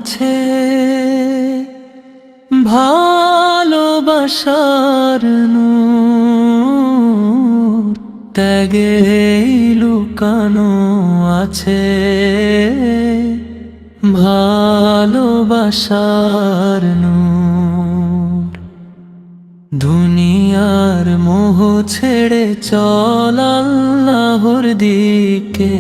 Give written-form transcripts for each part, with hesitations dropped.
আছে ভালোবাসার নূর, ত্যাগে লুকানো আছে ভালোবাসার নূর। দুনিয়ার মোহ ছেড়ে চল আল্লাহর দিকে,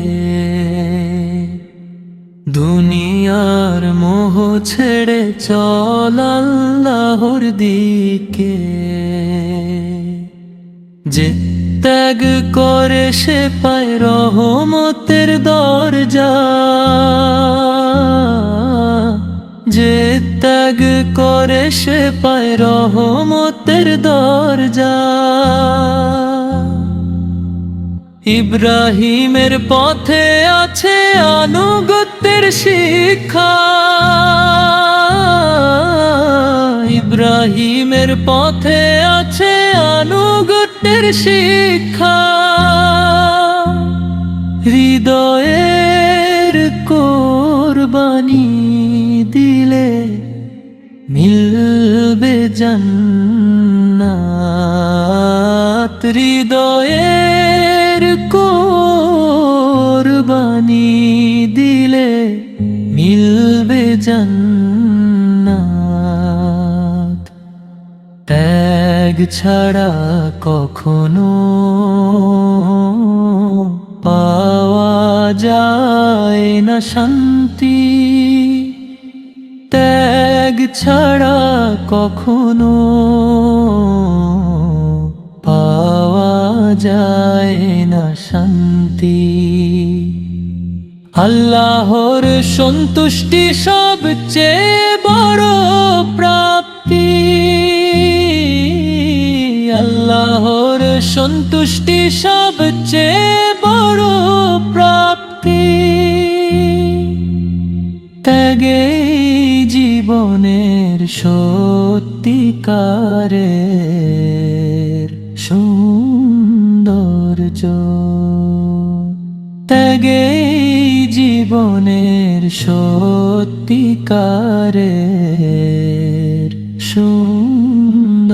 দুনিয়ার মোহ ছেড়ে চল আল্লাহর দিকে। যে ত্যাগ করে সে পায় রহমতের দরজা, যে ত্যাগ করে সে পায় রহমতের দরজা। ইব্রাহিমের পথে আছে আনুগত্যের শিক্ষা, ইব্রাহিমের পথে আছে আনুগত্যের শিক্ষা। হৃদয়ের কোরবানি দিলে মিলবে জান্নাত, হৃদয়ের কোরবানি দিলে মিলবে জান্নাত। ত্যাগ ছাড়া কখনো পাওয়া যায় না শান্তি, ত্যাগ ছাড়া কখনো পাওয়া যায় না শান্তি। আল্লাহর সন্তুষ্টি সবচেয়ে বড় প্রাপ্তি, আল্লাহর সন্তুষ্টি সবচেয়ে বড় প্রাপ্তি। ত্যাগে জীবনের সত্যিকারের সৌন্দর্য, ত্যাগে জীবনের সত্যিকারের সৌন্দর্য।